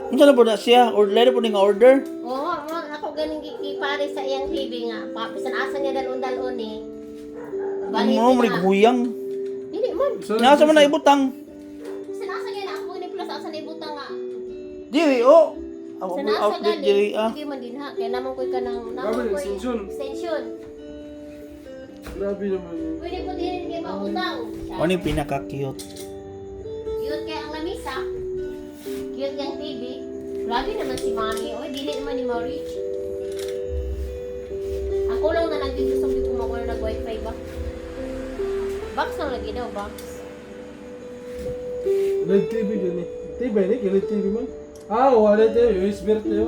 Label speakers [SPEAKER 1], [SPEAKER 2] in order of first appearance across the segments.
[SPEAKER 1] Unsa na po na siya? Or later po nga order?
[SPEAKER 2] Oo, ako ganing gikipare sa iyang TV nga. Papisan asa niya dalon-dalon eh.
[SPEAKER 1] Ano mo huyang?
[SPEAKER 2] Dili man.
[SPEAKER 1] Nga sa man na ibutang.
[SPEAKER 2] Pisan asa niya na ako ni plus asa ni butang nga.
[SPEAKER 1] Dili oh. Ako
[SPEAKER 2] Sa
[SPEAKER 1] mo
[SPEAKER 2] nasa
[SPEAKER 1] outlet diri
[SPEAKER 2] galing.
[SPEAKER 1] ah.
[SPEAKER 2] Sige man din ha. Kaya naman ko'y ka ng
[SPEAKER 3] Grabe, extension.
[SPEAKER 2] Extension.
[SPEAKER 3] Grabe naman.
[SPEAKER 2] Pwede po din kayo mautang.
[SPEAKER 1] Ano yung pinaka-cute?
[SPEAKER 2] Cute kaya ang lamisa. Cute yung TV. Grabe naman si Mami. Oy, dili naman ni Maurich. Ako lang na nagdidusog di ko makuha nag-wifi ba? Box lang lagi daw, box.
[SPEAKER 3] LED TV din eh. TV ni, LED TV man. Ah, wala tayo. USB tayo.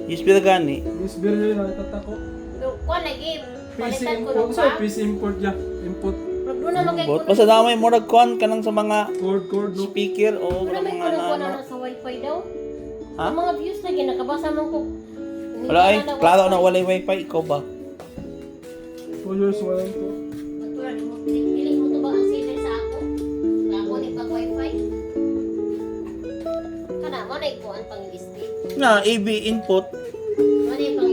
[SPEAKER 1] USB na gani.
[SPEAKER 3] USB rin na itatako.
[SPEAKER 2] Pero kuha lagi.
[SPEAKER 3] PC
[SPEAKER 2] Palitan ko
[SPEAKER 3] import.
[SPEAKER 2] ng
[SPEAKER 3] Sa
[SPEAKER 2] pa.
[SPEAKER 3] PC import ya. Input.
[SPEAKER 2] Pero doon naman kayo
[SPEAKER 1] Bot basta damay mo nagkuan kanang sa mga
[SPEAKER 3] Cord no.
[SPEAKER 1] speaker o
[SPEAKER 2] Wala may
[SPEAKER 1] mga
[SPEAKER 2] kulang ko
[SPEAKER 1] ano.
[SPEAKER 2] na sa wifi daw.
[SPEAKER 1] Ha?
[SPEAKER 2] Ang mga views lagi, nakabasa man ko.
[SPEAKER 1] Wala ay, klaro na walay wifi ikaw ba?
[SPEAKER 3] 2 years wala to.
[SPEAKER 2] Natural, pili mo to ba ang sinin sa ako? Ako ni pag wifi. Kana, mo na ikuan pang USB.
[SPEAKER 1] Na AV input.
[SPEAKER 2] Mo na pang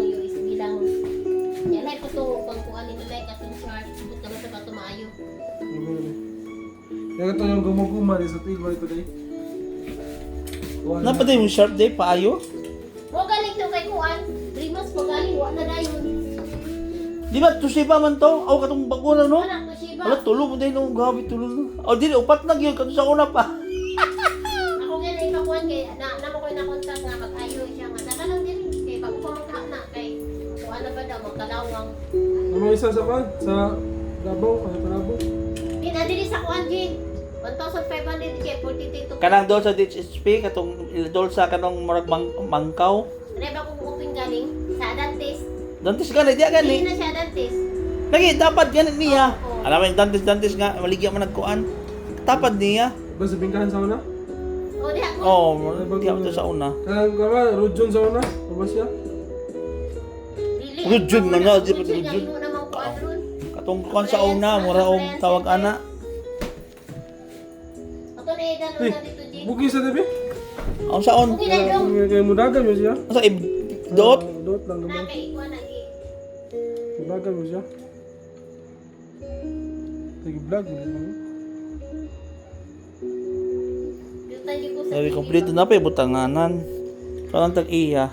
[SPEAKER 2] USB lang. Yan ay puto pang kuan ni nila katong charge. Subot ka ba sa bato maayo.
[SPEAKER 3] Kaya ito yung gumuguma sa tibay today.
[SPEAKER 1] Napatay mo sharp day paayo.
[SPEAKER 2] Mo galing to kay kuan. 3 months pa galing wa na dayon.
[SPEAKER 1] Di ba Toshiba man to? Aw katong baguna no?
[SPEAKER 2] Anak to Shiba.
[SPEAKER 1] Wala tulo mo dahil nung gabi tulo no. O dili upat na gyud kadto sa una pa.
[SPEAKER 2] Ako nga na ipakuan kay na mo koy na contact nga mag-ayo siya nga. Daka lang din kay bago pa magkana kay kuan na ba daw magkalawang.
[SPEAKER 3] Ano isa sa kan? Sa Davao, ano pa Davao?
[SPEAKER 2] Di na diri sa kuan Jin. 1,500 kay 42.
[SPEAKER 1] Kanang doon sa DHSP katong idol sa kanong murag mangkaw.
[SPEAKER 2] Ano ba kung open galing sa dentist?
[SPEAKER 1] Dantis gani di
[SPEAKER 2] Hindi
[SPEAKER 1] gani.
[SPEAKER 2] na siya dentist.
[SPEAKER 1] Lagi dapat ganit niya.
[SPEAKER 2] Oo.
[SPEAKER 1] Alam mo yung dantis nga maligya man nagkuan. Tapad niya.
[SPEAKER 3] Ba sa bingkahan sa una?
[SPEAKER 2] O di ako.
[SPEAKER 1] Oh, di ako to sa una.
[SPEAKER 3] Kanang kama, Rujon sa una? Ano siya?
[SPEAKER 2] Dili.
[SPEAKER 1] Rujun man na, di pa
[SPEAKER 2] Rujun,
[SPEAKER 1] rujun.
[SPEAKER 2] galing mo namang kuan ron.
[SPEAKER 1] Katong kuan sa una mura og tawag ana.
[SPEAKER 2] Ako na idan
[SPEAKER 3] Eh,
[SPEAKER 2] na dito Jin.
[SPEAKER 3] buki sa tabi?
[SPEAKER 1] Ang saon?
[SPEAKER 2] Buki na dong.
[SPEAKER 3] Kaya mudagan mo siya?
[SPEAKER 1] Asa dot?
[SPEAKER 3] Dot lang
[SPEAKER 2] Na
[SPEAKER 3] naman.
[SPEAKER 2] kay ikuan lagi.
[SPEAKER 3] Mudagan mo siya? Lagi vlog mo naman.
[SPEAKER 2] Dito tayo ko sa
[SPEAKER 1] Sabi
[SPEAKER 2] TV,
[SPEAKER 1] kompleto na pa butanganan. Parang tag iya.